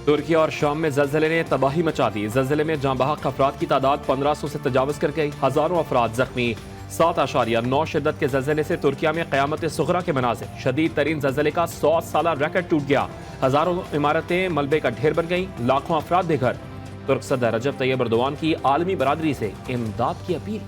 तुर्की और शाम में जल्जले ने तबाही मचा दी। जल्जले में जाँ बहक अफराद की तादाद 1500 से तजावज कर गई। हजारों अफराद जख्मी। 7.9 शिद्दत के जल्जले से तुर्किया में क़यामत सुग़रा के मनाज़िर। शदीद तरीन जल्जले का 100 साला रिकॉर्ड टूट गया। हजारों इमारतें मलबे का ढेर बन गईं। लाखों अफराद बेघर। तुर्क सदर रजब तैयब एर्दोगान की आलमी बरादरी से इमदाद की अपील।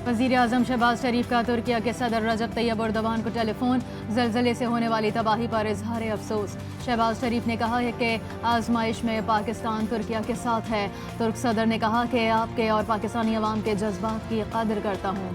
वज़ीर आज़म शहबाज शरीफ का तुर्किया के सदर रजब तैयब एर्दोगान को टेलीफोन। ज़लज़ले से होने वाली तबाही पर इजहार अफसोस। शहबाज शरीफ ने कहा है कि आजमाइश में पाकिस्तान तुर्किया के साथ है। तुर्क सदर ने कहा कि आपके और पाकिस्तानी अवाम के जज्बात की कदर करता हूँ।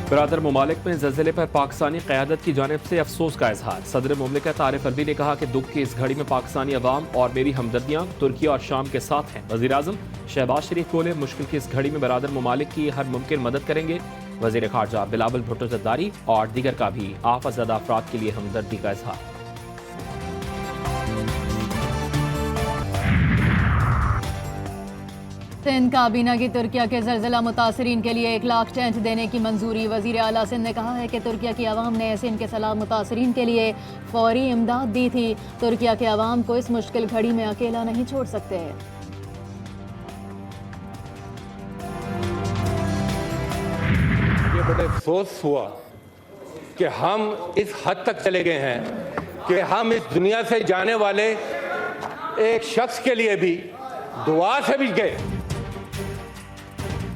बरादर ममालिक में ज़लज़ले पर पाकिस्तानी क़यादत की जानिब से अफसोस का इजहार। सदर मुमलिकत आरिफ अलवी ने कहा कि दुख की इस घड़ी में पाकिस्तानी अवाम और मेरी हमदर्दियाँ तुर्किया और शाम के साथ हैं। वज़ीर आज़म शहबाज शरीफ बोले, मुश्किल की इस घड़ी में बरादर ममालिक की हर मुमकिन मदद करेंगे। वज़ीर ख़ारजा बिलावल भुट्टो ज़रदारी और दीगर का भी आफतज़दा अफराद के लिए हमदर्दी का इजहार। सिंध काबीना की तुर्किया के ज़लज़ला मुतासरीन के लिए 1 लाख टेंट देने की मंजूरी। वज़ीर आला सिंध ने कहा है कि तुर्किया की आवाम ने सिंध के सैलाब मुतासरीन के लिए फौरी इमदाद दी थी। तुर्किया के आवाम को इस मुश्किल घड़ी में अकेला नहीं छोड़ सकते। ये बड़े अफसोस हुआ कि हम इस हद तक चले गए हैं कि हम इस दुनिया से जाने वाले एक शख्स के लिए भी दुआ से भी गए।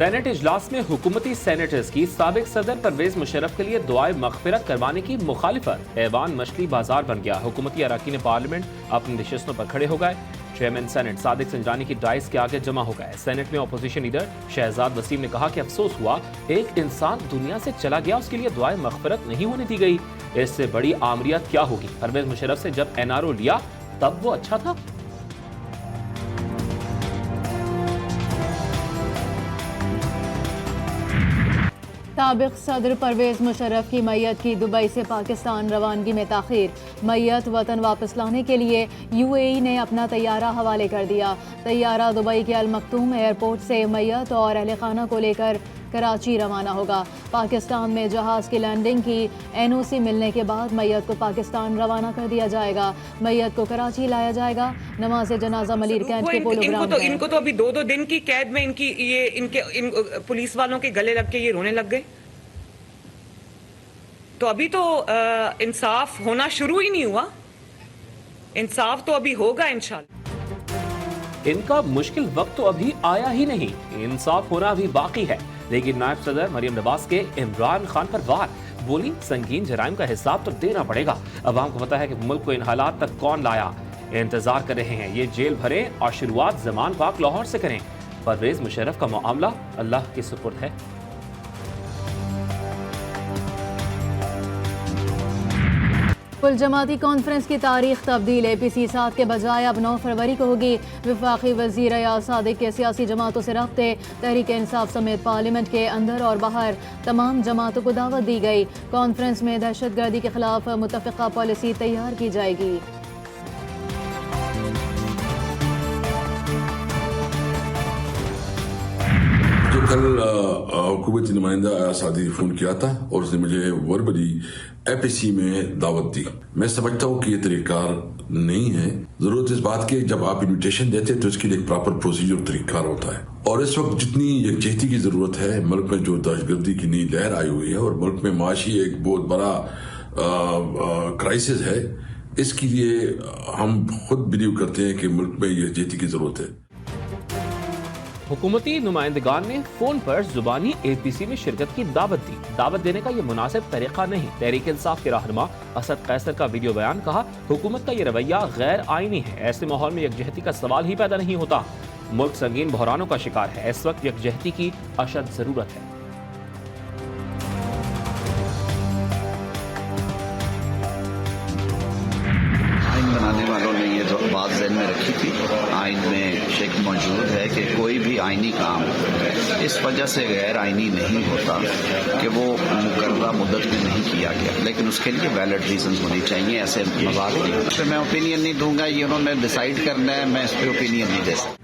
सेनेट इजलास में हुकूमती सेनेटर्स की साबिक सदर परवेज मुशर्रफ के लिए दुआए मगफिरत करवाने की मुखालिफत। ऐवान मछली बाजार बन गया। हुकूमती अरकान पार्लियामेंट अपनी नशिस्तों पर खड़े हो गए। चेयरमैन सेनेट सादिक संजानी की डाइस के आगे जमा हो गए। सेनेट में अपोजिशन लीडर शहजाद वसीम ने कहा कि अफसोस हुआ, एक इंसान दुनिया से चला गया, उसके लिए दुआए मगफिरत नहीं होने दी गई। इससे बड़ी आमरियत क्या होगी। परवेज मुशर्रफ से जब NRO लिया तब वो अच्छा था। साबिक सदर परवेज मुशर्रफ की मैयत की दुबई से पाकिस्तान रवानगी में ताखीर। मैयत वतन वापस लाने के लिए UAE ने अपना तैयारा हवाले कर दिया। तैयारा दुबई के अल मखतूम एयरपोर्ट से मैयत और अहले खाना को लेकर कराची रवाना होगा। पाकिस्तान में जहाज की लैंडिंग की NOC मिलने के बाद मैयत को पाकिस्तान रवाना कर दिया जाएगा। मैयत को कराची लाया जाएगा। नमाज जनाजा मलीर कैंट के पोलो ग्राउंड में। इनको तो अभी 2-2 दिन की कैद में इन पुलिस वालों के गले लग के ये रोने लग गए। तो अभी तो इंसाफ होना शुरू ही नहीं हुआ। इंसाफ तो अभी होगा इंशाल्लाह। इनका मुश्किल वक्त तो अभी आया ही नहीं, इंसाफ होना अभी बाकी है। लेकिन नायब सदर मरियम नवाज के इमरान खान पर वार। बोली, संगीन जराइम का हिसाब तो देना पड़ेगा। अवाम को पता है कि मुल्क को इन हालात तक कौन लाया। इंतजार कर रहे हैं, ये जेल भरें और शुरुआत जमान पाक लाहौर से करें। परवेज मुशर्रफ का मामला अल्लाह के सुपुर्द है। कुल जमाती कॉन्फ्रेंस की तारीख तब्दील। APC 7 के बजाय अब 9 फरवरी को होगी। वफाकी वजीर याद सादिक के सियासी जमातों से रब्ते। तहरीक इंसाफ समेत पार्लियामेंट के अंदर और बाहर तमाम जमातों को दावत दी गई। कॉन्फ्रेंस में दहशतगर्दी के खिलाफ मुतफ़िक़ा पॉलिसी तैयार की जाएगी। जो कल हुकूमती नुमाइंदा सादी फोन किया था और उसने मुझे वर्बली APC में दावत दी। मैं समझता हूँ कि ये तरीक़ार नहीं है। जरूरत इस बात की, जब आप इन्विटेशन देते हैं तो इसके लिए एक प्रॉपर प्रोसीजर तरीक़ार होता है। और इस वक्त जितनी यकजहती की जरूरत है, मुल्क में जो दहशतगर्दी की नई लहर आई हुई है और मुल्क में माशी एक बहुत बड़ा क्राइसिस है, इसके लिए हम खुद बिलीव करते हैं कि मुल्क में यकजहती की जरूरत है। हुकूमती नुमाइंदगान ने फोन पर जुबानी APC में शिरकत की दावत दी। दावत देने का ये मुनासिब तरीका नहीं। तहरीक इंसाफ के रहनुमा असद कैसर का वीडियो बयान। कहा, हुकूमत का ये रवैया गैर आईनी है। ऐसे माहौल में यकजहती का सवाल ही पैदा नहीं होता। मुल्क संगीन बहरानों का शिकार है। इस वक्त यकजहती की अशद जरूरत है। बनाने वालों ने ये बात ज़हन में रखी थी। आइन में शेक मौजूद है कि कोई भी आइनी काम इस वजह से गैर आइनी नहीं होता कि वो मुकर्ररा मुद्दत में नहीं किया गया, लेकिन उसके लिए वैलिड रीजन होनी चाहिए। ऐसे मजाक नहीं। मैं ओपिनियन नहीं दूंगा, ये उन्होंने डिसाइड करना है, मैं इस पर ओपिनियन नहीं दे सकता।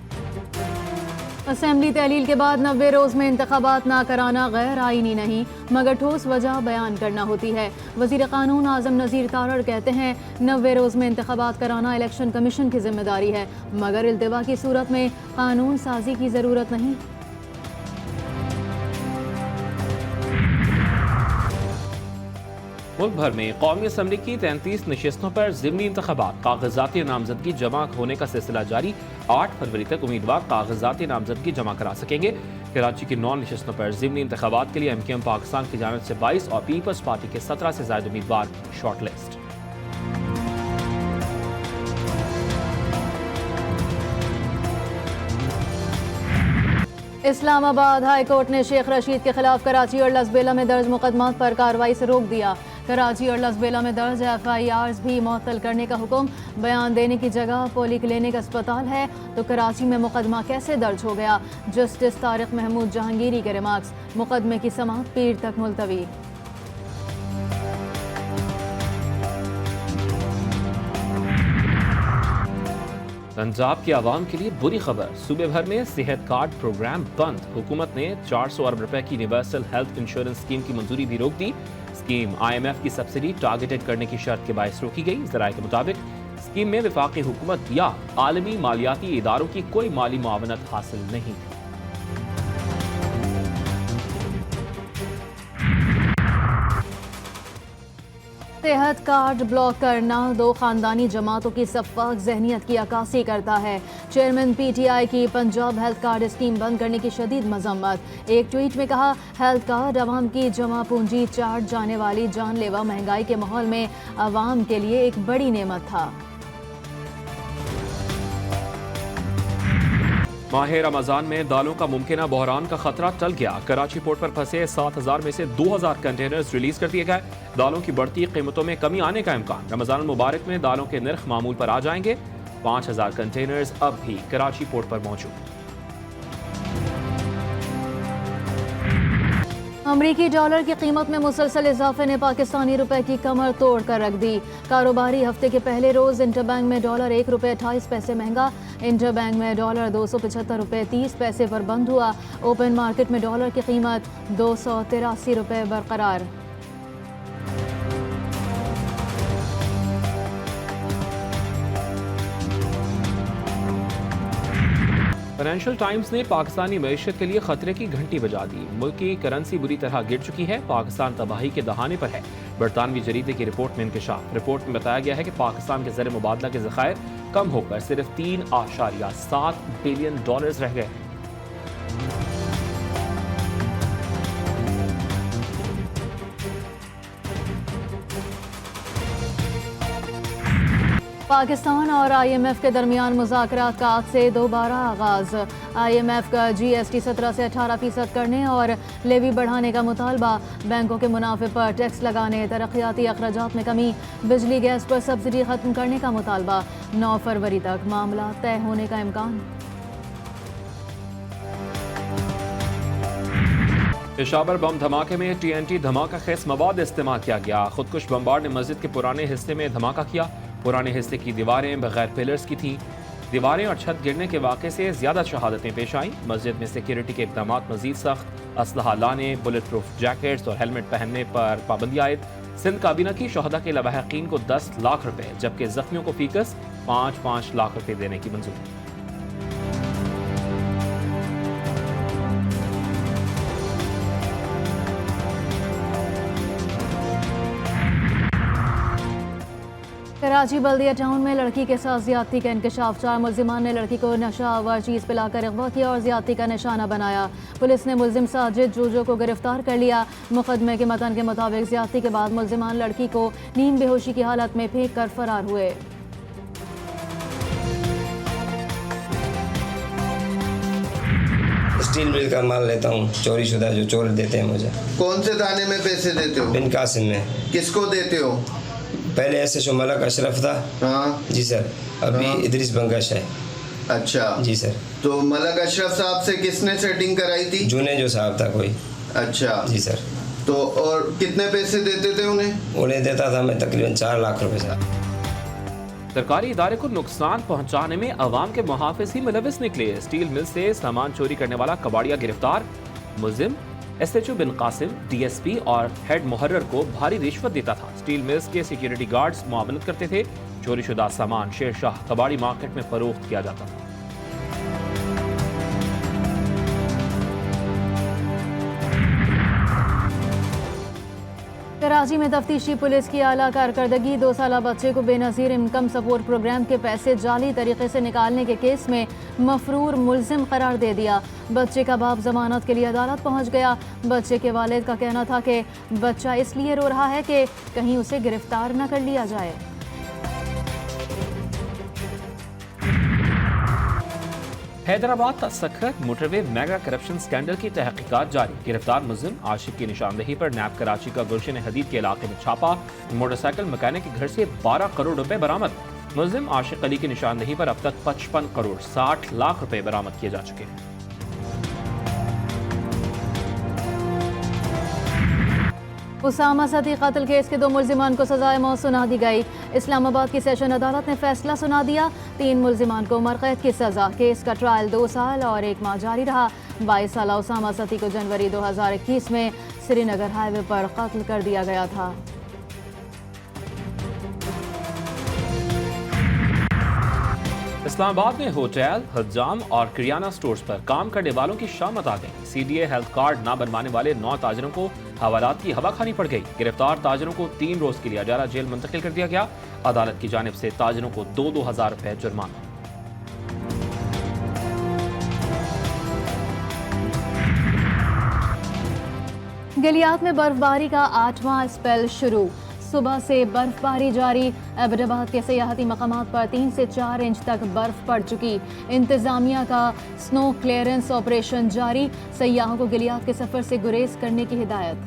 असेंबली तहलील के बाद 90 रोज़ में इंतखाबात ना कराना गैर आइनी नहीं मगर ठोस वजह बयान करना होती है। वज़ीर क़ानून आज़म नज़ीर तारड़ कहते हैं 90 रोज़ में इंतखाबात कराना इलेक्शन कमीशन की जिम्मेदारी है मगर इल्तिवा की सूरत में कानून साजी की ज़रूरत नहीं। मुल्क भर में कौमी असम्बली की 33 नशिस्तों पर ज़िमनी इंतखाबात कागजाती नामजदगी जमा होने का सिलसिला जारी। 8 फरवरी तक उम्मीदवार कागजाती नामजदगी जमा करा सकेंगे। कराची की 9 नशिस्तों पर ज़िमनी इंतखाबात के लिए MKM पाकिस्तान की जानिब से 22 और पीपल्स पार्टी के 17 से ज़ायद उम्मीदवार short list. Islamabad high court ने शेख रशीद के खिलाफ कराची और लसबेला में दर्ज मुकदमात पर कार्रवाई से रोक दिया। कराची और लसबेला में दर्ज FIRs भी मुअत्तल करने का हुक्म। बयान देने की जगह पोली क्लिनिक अस्पताल है तो कराची में मुकदमा कैसे दर्ज हो गया? जस्टिस तारिक महमूद जहांगीरी के रिमार्क्स। मुकदमे की समाअत पीर तक मुलतवी। पंजाब की आवाम के लिए बुरी खबर, सूबे भर में सेहत कार्ड प्रोग्राम बंद। हुकूमत ने 400 अरब रुपए की यूनिवर्सल हेल्थ इंश्योरेंस स्कीम की मंजूरी भी रोक दी। स्कीम IMF की सब्सिडी टारगेटेड करने की शर्त के बायस रोकी गई। ज़राए के मुताबिक स्कीम में वफाकी हुकूमत या आलमी मालियाती इदारों की कोई माली मुआवनत हासिल नहीं। सेहत कार्ड ब्लॉक करना दो खानदानी जमातों की सफाक जहनीत की अक्कासी करता है। चेयरमैन PTI की पंजाब हेल्थ कार्ड स्कीम बंद करने की शदीद मजम्मत। एक ट्वीट में कहा, हेल्थ कार्ड अवाम की जमा पूंजी चाट जाने वाली जानलेवा महंगाई के माहौल में अवाम के लिए एक बड़ी नेमत था। माह रमजान में दालों का मुमकिना बहरान का खतरा टल गया। कराची पोर्ट पर फंसे 7,000 में से 2,000 कंटेनर्स रिलीज कर दिए गए। दालों की बढ़ती कीमतों में कमी आने का इम्कान। रमजान मुबारक में दालों के नर्ख मामूल पर आ जाएंगे। 5,000 कंटेनर्स अब भी कराची पोर्ट पर मौजूद। अमरीकी डॉलर की कीमत में मुसलसल इजाफे ने पाकिस्तानी रुपए की कमर तोड़ कर रख दी। कारोबारी हफ्ते के पहले रोज इंटरबैंक में डॉलर 1 रुपये 28 पैसे महंगा। इंटरबैंक में डॉलर 275 रुपये 30 पैसे पर बंद हुआ। ओपन मार्केट में डॉलर की कीमत 283 रुपये बरकरार। फाइनेंशियल टाइम्स ने पाकिस्तानी मईशत के लिए खतरे की घंटी बजा दी। मुल्क की करेंसी बुरी तरह गिर चुकी है। पाकिस्तान तबाही के दहाने पर है। बरतानवी जरीदे की रिपोर्ट में इंकशाफ। रिपोर्ट में बताया गया है कि पाकिस्तान के ज़र मुबादला के ज़खायर कम होकर सिर्फ 3.7 बिलियन डॉलर्स रह गए। पाकिस्तान और IMF के दरमियान मुज़ाकरात का आज से दोबारा आगाज़। IMF का GST 17 से 18% करने और लेवी बढ़ाने का मुतालबा। बैंकों के मुनाफे पर टैक्स लगाने, तरक्याती अखराजात में कमी, बिजली गैस पर सब्सिडी खत्म करने का मुतालबा। 9 फरवरी तक मामला तय होने का इम्कान। पेशावर बम धमाके में TNT धमाका खेस मवाद इस्तेमाल किया गया। खुदकुश बमबार ने मस्जिद के पुराने हिस्से में धमाका किया। पुराने हिस्से की दीवारें बगैर पिलर्स की थीं। दीवारें और छत गिरने के वाक़े से ज़्यादा शहादतें पेश आईं। मस्जिद में सिक्योरिटी के इक़दाम मज़ीद सख्त। असलहा लाने, बुलेट प्रूफ जैकेट्स और हेलमेट पहनने पर पाबंदी आयद। सिंध काबीना की शहदा के लवाहिकीन को 10 लाख रुपए जबकि जख्मियों को फीकस 5-5 लाख रुपए देने की मंजूरी। कराची बल्दिया टाउन में लड़की के साथ ज्यादती का इंकशाफ। 4 मुल्जिमान ने लड़की को नशा आवर चीज़ पिलाकर अगवा किया और ज्यादती का निशाना बनाया। पुलिस ने मुल्जिम साजिद जोजो को गिरफ्तार कर लिया। मुकदमे के मतन के मुताबिक ज्यादती के बाद मुल्जिमान लड़की को नींद बेहोशी की हालत में फेंक कर फरार हुए। स्टील मिल का माल लेता हूँ, चोरी शुदा जो चोर देते हैं मुझे। कौन से थाने में पैसे देते हो? बिन कासिम में। किसको देते हो? पहले SHO मलक अशरफ था। हाँ जी सर। अभी इदरीस बंगश है। अच्छा जी सर। तो मलक अशरफ साहब से किसने सेटिंग कराई थी? जूने जो साहब था कोई। अच्छा जी सर। तो और कितने पैसे देते थे उन्हें? उन्हें देता था मैं तकरीबन 4 लाख रुपए साहब। सरकारी इदारे को नुकसान पहुंचाने में अवाम के मुहाफिज ही मुलविस निकले। स्टील मिल से सामान चोरी करने वाला कबाड़िया गिरफ्तार। मुलजिम SHO बिन कासिम DSP और हेड मुहर्रर को भारी रिश्वत देता था। स्टील मिल्स के सिक्योरिटी गार्ड्स मुआवनत करते थे। चोरी शुदा सामान शेरशाह कबाड़ी मार्केट में फरोख्त किया जाता था। कराची में तफ्तीशी पुलिस की आला कारकर्दगी। 2 साला बच्चे को बेनज़ीर इनकम सपोर्ट प्रोग्राम के पैसे जाली तरीके से निकालने के केस में मफरूर मुल्जिम करार दे दिया। बच्चे का बाप जमानत के लिए अदालत पहुंच गया। बच्चे के वालिद का कहना था कि बच्चा इसलिए रो रहा है कि कहीं उसे गिरफ्तार न कर लिया जाए। हैदराबाद का Sukkur motorway mega corruption scandal की तहकीकात जारी। गिरफ्तार मुल्जिम आशिक की निशानदेही पर नैब कराची का गुलशन हदीद के इलाके में छापा। मोटरसाइकिल मैकेनिक के घर से 12 करोड़ रुपए बरामद। मुल्जिम आशिक अली की निशानदेही पर अब तक 55 करोड़ 60 लाख रुपए बरामद किए जा चुके हैं। उसामा सदी कत्ल केस के 2 मुल्जिमान को सजाए मौत सुना दी गई। इस्लामाबाद की सेशन अदालत ने फैसला सुना दिया। 3 मुल्जिमान को उम्र कैद की सजा। केस का ट्रायल 2 साल और 1 माह जारी रहा। 22 साला उसामा सदी को जनवरी 2021 में श्रीनगर हाईवे पर कत्ल कर दिया गया था। इस्लामाबाद में होटल, हजाम और किराना स्टोर्स पर काम करने वालों की शामत आ गई। CDA हेल्थ कार्ड न बनवाने वाले 9 ताजरों को हवालात की हवा खानी पड़ गई। गिरफ्तार ताजरों को 3 रोज के लिए अजारा जेल मुंतकिल कर दिया गया। अदालत की जानिब से ताजरों को 2-2 हजार रुपए जुर्माना। गलियात में बर्फबारी का 8वां स्पेल शुरू। सुबह से बर्फबारी जारी। एबटाबाद के सियाहती मकामात पर 3 से 4 इंच तक बर्फ पड़ चुकी। इंतजामिया का स्नो क्लियरेंस ऑपरेशन जारी। सयाहों को गलियात के सफर से गुरेज करने की हिदायत।